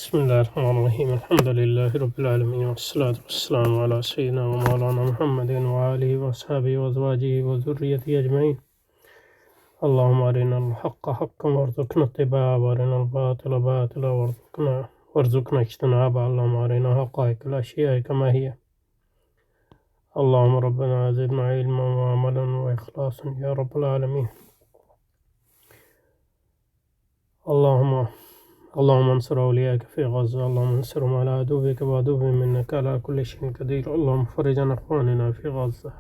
بسم الله الرحمن الرحيم الحمد لله رب العالمين والصلاة والسلام على سيدنا ومولانا محمد وآله وأصحابه وأزواجه وذريته أجمعين. اللهم أرنا الحق حقا وارزقنا اتباعه وأرنا الباطل باطلا وارزقنا اجتنابه. اللهم أرنا حقائق الأشياء كما هي. اللهم ربنا زدنا علما وعملا وإخلاصا يا رب العالمين. اللهم انصر أولياءك في غزة. اللهم انصرهم على عدوك وعدوهم إنك على كل شيء قدير. اللهم فرج عن إخواننا في غزة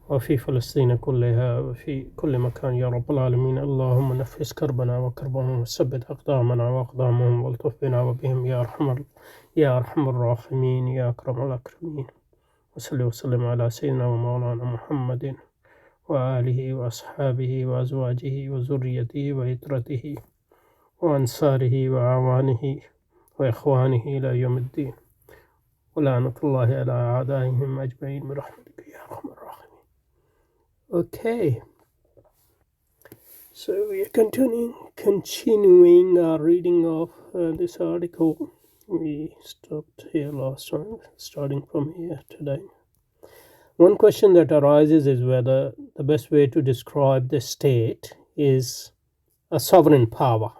وفي فلسطين كلها وفي كل مكان يا رب العالمين. اللهم نفس كربنا وكربهم وثبت أقدامنا وأقدامهم والطف بنا وبهم يا أرحم الراحمين يا أكرم الأكرمين. وصل وسلم على سيدنا ومولانا محمد وآله وأصحابه وأزواجه وذريته وعترته وأنصاره وأعوانه وإخوانه إلى يوم الدين. ولعنة الله على أعدائهم أجمعين برحمتك يا أرحم الراحمين. Okay, so we are continuing our reading of this article. We stopped here last time, starting from here today. One question that arises is whether the best way to describe the state is a sovereign power.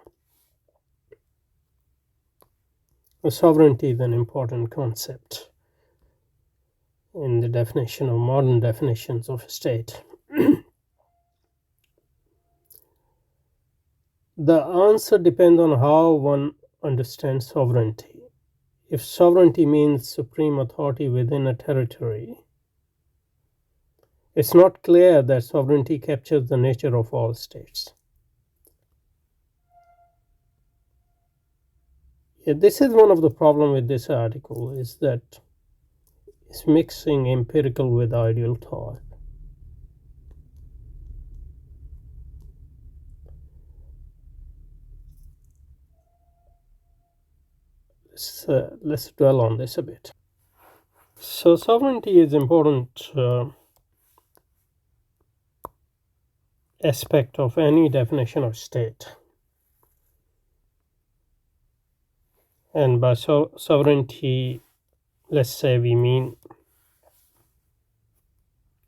Sovereignty is an important concept in the definition of modern definitions of a state. The answer depends on how one understands sovereignty. If sovereignty means supreme authority within a territory, it's not clear that sovereignty captures the nature of all states. This is one of the problems with this article, is that it's mixing empirical with ideal thought. Let's dwell on this a bit. So sovereignty is important aspect of any definition of state. And by sovereignty, let's say we mean,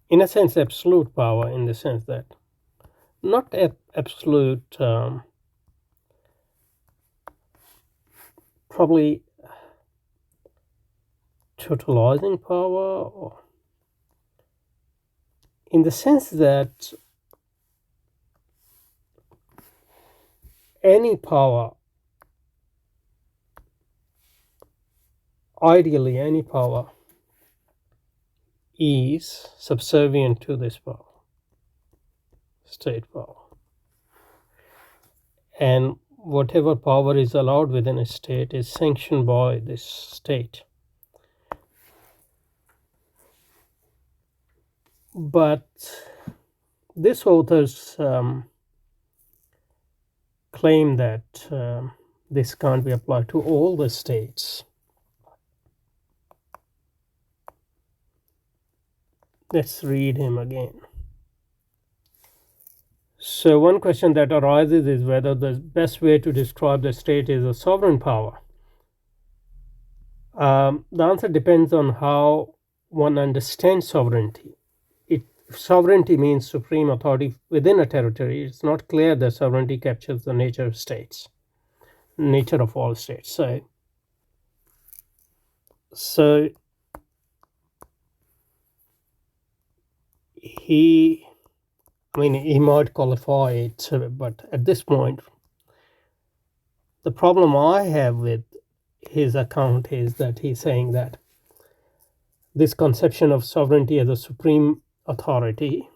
in a sense, absolute power, in the sense that not absolute, probably totalizing power, or in the sense that any power, ideally any power, is subservient to this power, state power. And whatever power is allowed within a state is sanctioned by this state. But this authors claim that this can't be applied to all the states. Let's read him again. So one question that arises is whether the best way to describe the state is a sovereign power. The answer depends on how one understands sovereignty. If sovereignty means supreme authority within a territory, it's not clear that sovereignty captures the nature of states, nature of all states. So he might qualify it, but at this point, the problem I have with his account is that he's saying that this conception of sovereignty as a supreme authority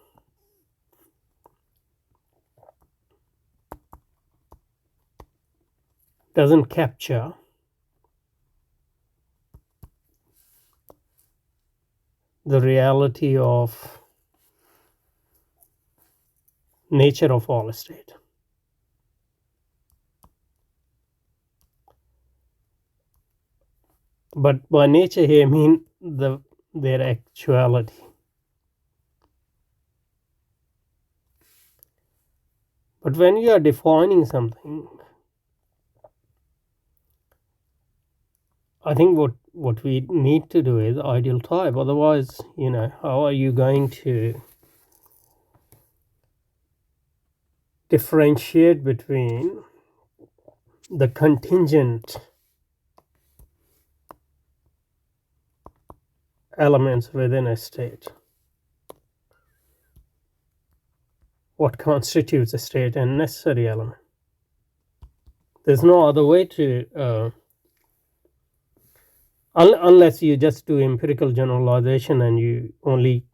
doesn't capture the reality of nature of all state. But by nature here I mean their actuality. But when you are defining something, I think what we need to do is ideal type. Otherwise, how are you going to differentiate between the contingent elements within a state? What constitutes a state and necessary element? There's no other way to unless you just do empirical generalization and you only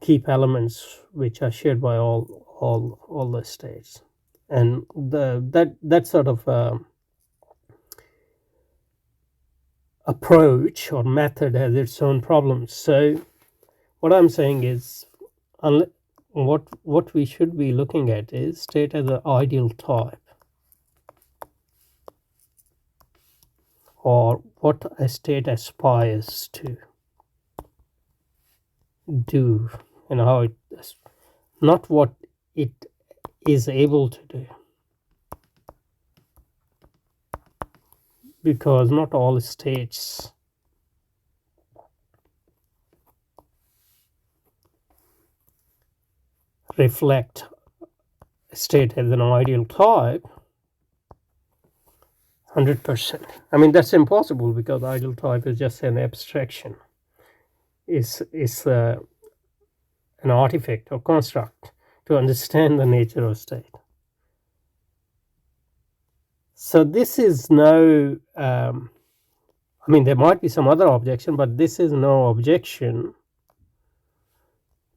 keep elements which are shared by all the states, and that sort of approach or method has its own problems. So what I'm saying is, what we should be looking at is state as an ideal type, or what a state aspires to do, and how it, not what it is able to do, because not all states reflect a state as an ideal type 100%. I mean, that's impossible, because ideal type is just an abstraction. It's an artifact or construct to understand the nature of state. So this is no, I mean, there might be some other objection, but this is no objection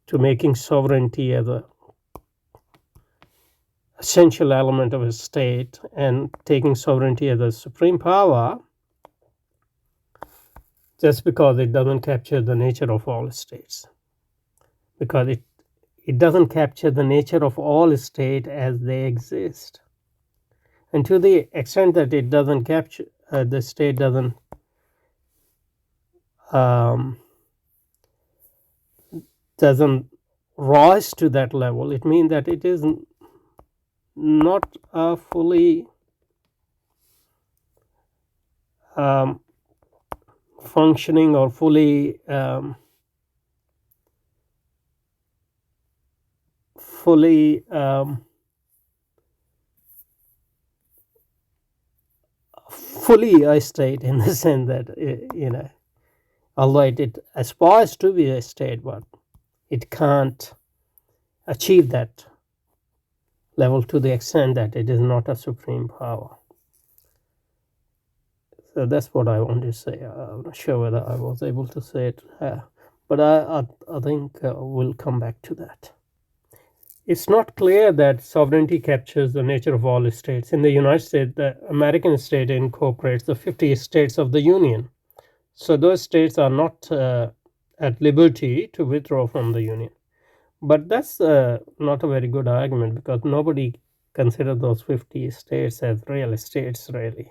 to making sovereignty as a essential element of a state, and taking sovereignty as a supreme power, just because it doesn't capture the nature of all states, because it doesn't capture the nature of all states as they exist. And to the extent that it doesn't capture, the state doesn't rise to that level, it means that it is not fully functioning or fully a state, in the sense that although it aspires to be a state, but it can't achieve that level to the extent that it is not a supreme power. So that's what I want to say. I'm not sure whether I was able to say it, but I think we'll come back to that. It's not clear that sovereignty captures the nature of all states. In the United States, the American state incorporates the 50 states of the Union. So those states are not at liberty to withdraw from the Union. But that's not a very good argument, because nobody considers those 50 states as real states, really.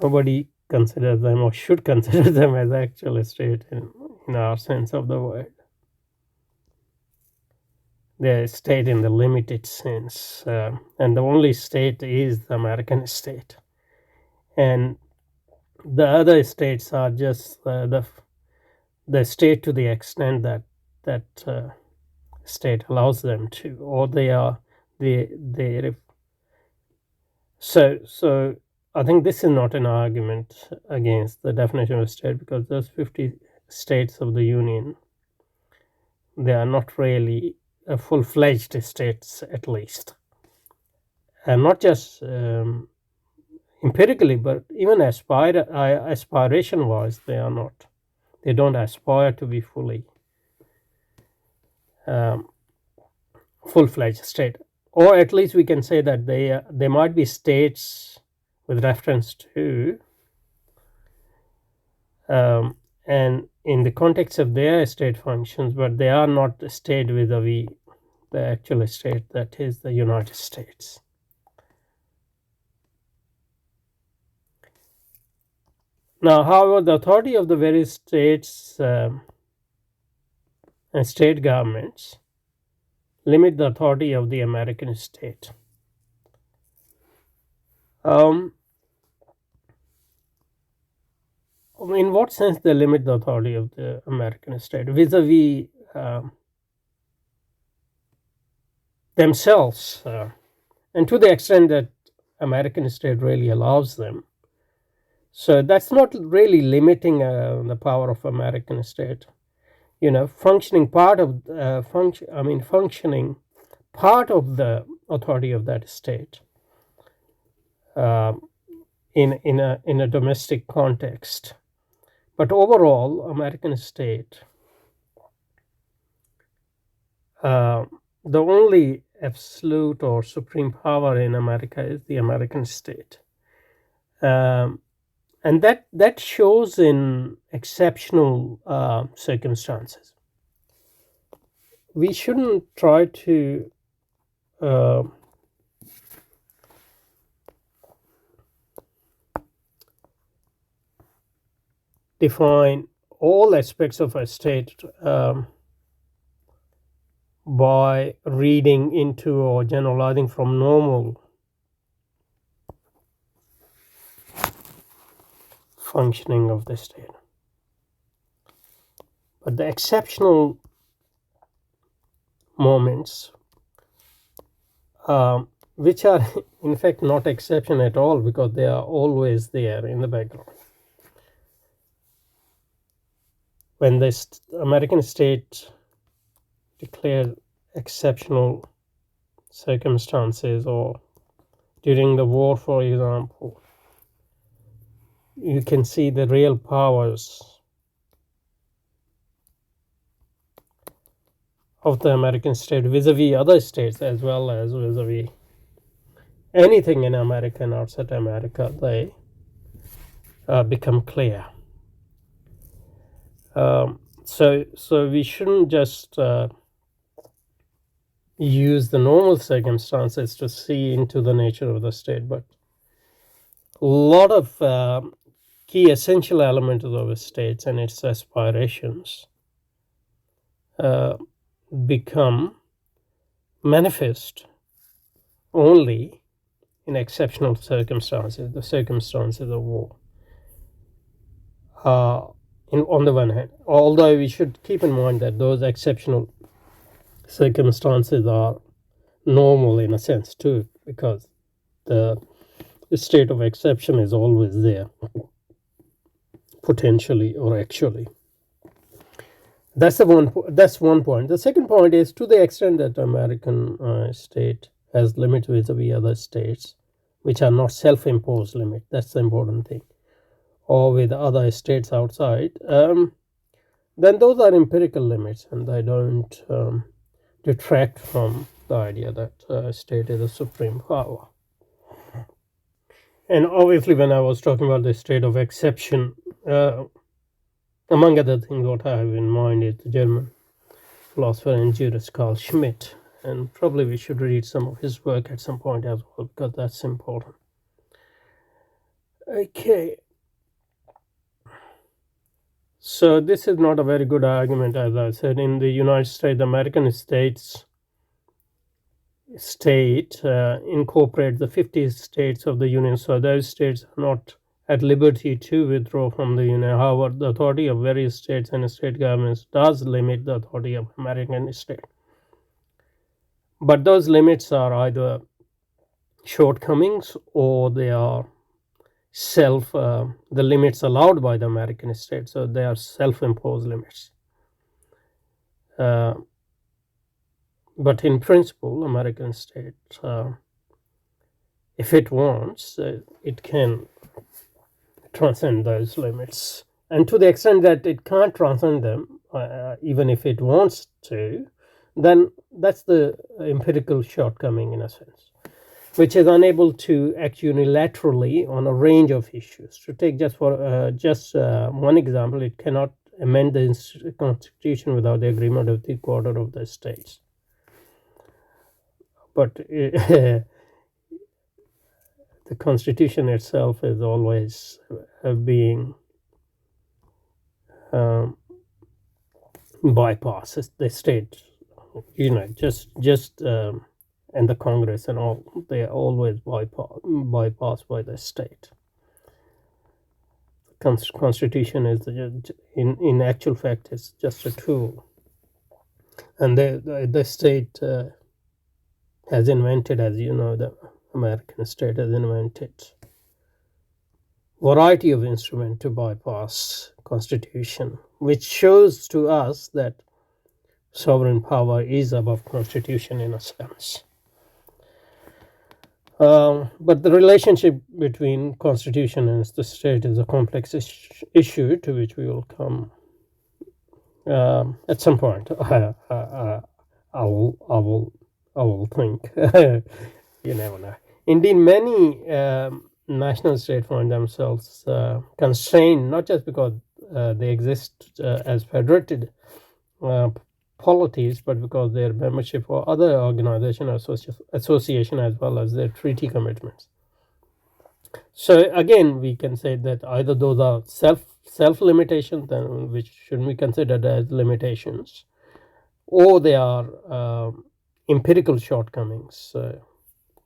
Nobody considers them, or should consider them, as actual states in our sense of the word. They're a state in the limited sense, and the only state is the American state. And the other states are just the state to the extent that state allows them to, or so I think this is not an argument against the definition of state, because those 50 states of the Union, they are not really full-fledged states, at least, and not just empirically, but even aspiration-wise, they are not. They don't aspire to be fully full-fledged state, or at least we can say that they might be states with reference to, and in the context of their state functions, but they are not a state vis-a-vis the actual state, that is the United States. Now, however, the authority of the various states and state governments limit the authority of the American state. in what sense they limit the authority of the American state vis-a-vis themselves, and to the extent that American state really allows them. So that's not really limiting the power of American state. Functioning part of functioning part of the authority of that state in a domestic context. But overall, American state, the only absolute or supreme power in America is the American state. And that shows in exceptional circumstances. We shouldn't try to define all aspects of a state by reading into or generalizing from normal functioning of the state. But the exceptional moments, which are in fact not exception at all because they are always there in the background. When the American state declared exceptional circumstances, or during the war, for example, you can see the real powers of the American state vis-a-vis other states as well as vis-a-vis anything in America and outside America. They become clear. So we shouldn't just use the normal circumstances to see into the nature of the state, but a lot of key essential elements of the states and its aspirations become manifest only in exceptional circumstances, the circumstances of war. On the one hand, although we should keep in mind that those exceptional circumstances are normal in a sense too, because the state of exception is always there, potentially or actually. That's one point. The second point is, to the extent that the American state has limits vis-a-vis other states, which are not self-imposed limits. That's the important thing. Or with other states outside, then those are empirical limits, and they don't detract from the idea that state is a supreme power. And obviously, when I was talking about the state of exception, among other things, what I have in mind is the German philosopher and jurist Carl Schmitt, and probably we should read some of his work at some point as well, because that's important. Okay. So this is not a very good argument, as I said. In the United States, the American state incorporates the 50 states of the Union, so those states are not at liberty to withdraw from the Union. However, the authority of various states and state governments does limit the authority of American state. But those limits are either shortcomings or they are the limits allowed by the American state, so they are self-imposed limits. But in principle, American state, if it wants, it can transcend those limits. And to the extent that it can't transcend them, even if it wants to, then that's the empirical shortcoming in a sense, which is unable to act unilaterally on a range of issues. To take just one example, it cannot amend the Constitution without the agreement of the quarter of the states. But the Constitution itself is always being bypassed. The state, and the Congress and all, they are always bypassed by the state. constitution is in actual fact is just a tool, and the state has invented, as you know, the American state has invented variety of instrument to bypass constitution, which shows to us that sovereign power is above constitution in a sense. But the relationship between constitution and the state is a complex issue to which we will come at some point. I will think. You never know. Indeed, many national states find themselves constrained, not just because they exist as federated polities, but because their membership or other organization or association, as well as their treaty commitments. So again, we can say that either those are self limitations, then which should be considered as limitations, or they are empirical shortcomings.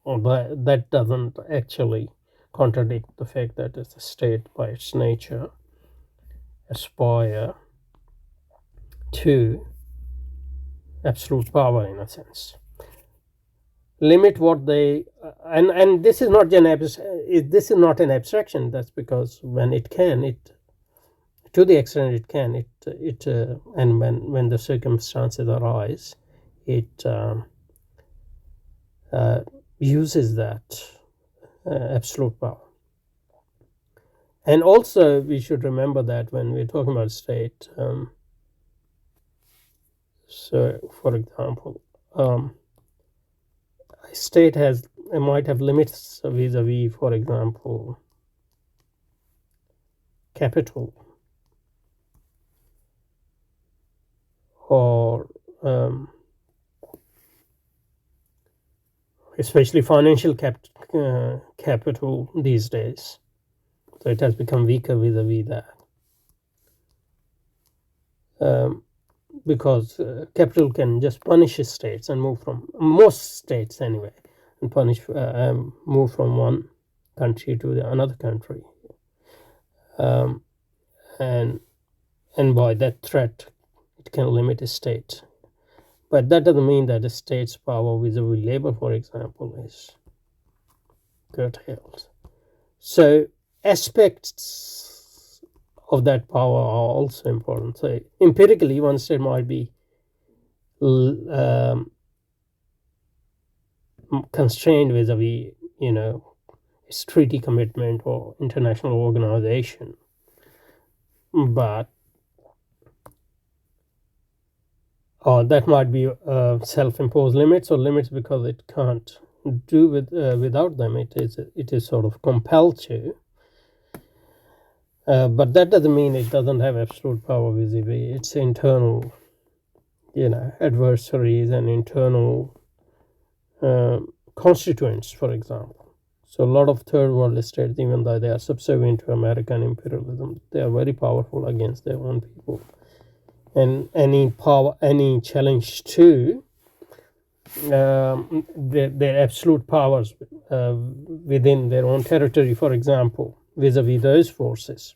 That doesn't actually contradict the fact that it's a state by its nature aspire to absolute power in a sense. Limit what they and this is not an abstraction. That's because when it can, to the extent it can, and when the circumstances arise, it uses that absolute power. And also we should remember that when we're talking about state, so for example, a state might have limits vis-a-vis, for example, capital, or especially financial capital these days. So it has become weaker vis-a-vis that. Because capital can just punish states and move from most states anyway, and move from one country to another country, and by that threat, it can limit a state. But that doesn't mean that the state's power vis-a-vis labor, for example, is curtailed. So aspects of that power are also important. So empirically, one state might be constrained vis-a-vis, its treaty commitment or international organization, but that might be self-imposed limits or limits because it can't do without them. It is sort of compelled to. But that doesn't mean it doesn't have absolute power vis-a-vis its internal, adversaries and internal constituents, for example. So a lot of third world states, even though they are subservient to American imperialism, they are very powerful against their own people. And any challenge to their absolute powers within their own territory, for example, vis-a-vis those forces.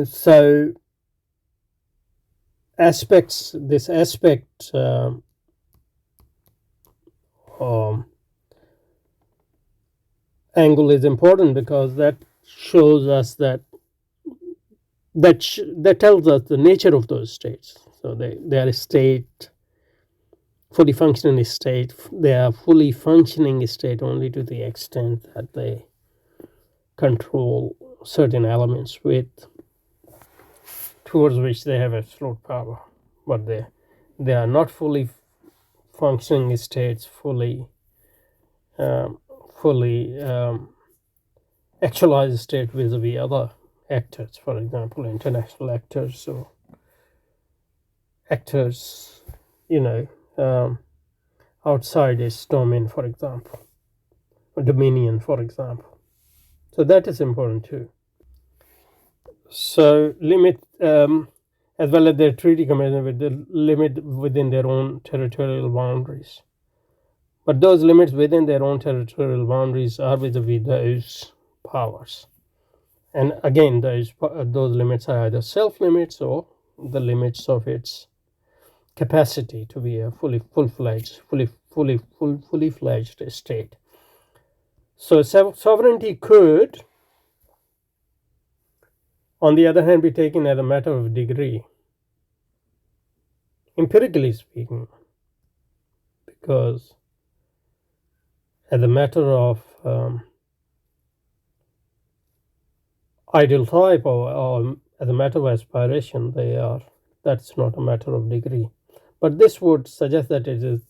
So this aspect angle is important because that shows us that tells us the nature of those states. So they are a state, fully functioning state. They are fully functioning state only to the extent that they control certain elements towards which they have absolute power, but they are not fully functioning states, fully actualized state vis-a-vis other actors, for example, international actors or actors, outside its domain, for example, or dominion, for example. So that is important too. So limit, as well as their treaty commitment, with the limit within their own territorial boundaries. But those limits within their own territorial boundaries are vis-a-vis those powers. And again, those limits are either self limits or the limits of its capacity to be a fully fledged state. So sovereignty could, on the other hand, be taken as a matter of degree, empirically speaking, because as a matter of ideal type or as a matter of aspiration, that's not a matter of degree. But this would suggest that it is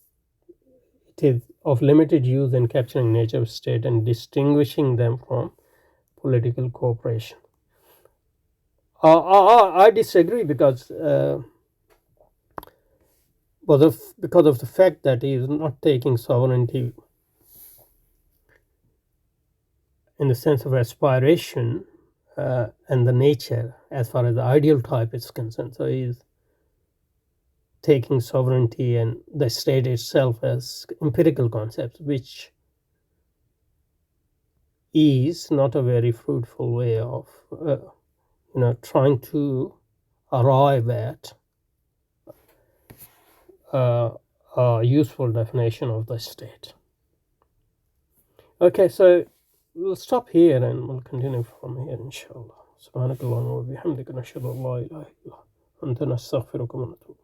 of limited use in capturing nature of state and distinguishing them from political cooperation. I disagree because of the fact that he is not taking sovereignty in the sense of aspiration and the nature as far as the ideal type is concerned. So he is taking sovereignty and the state itself as empirical concepts, which is not a very fruitful way of trying to arrive at a useful definition of the state. Okay, so we'll stop here and we'll continue from here, inshallah. سبحانك اللهم وبحمدك نشهد أن لا إله إلا أنت نستغفرك ونتوب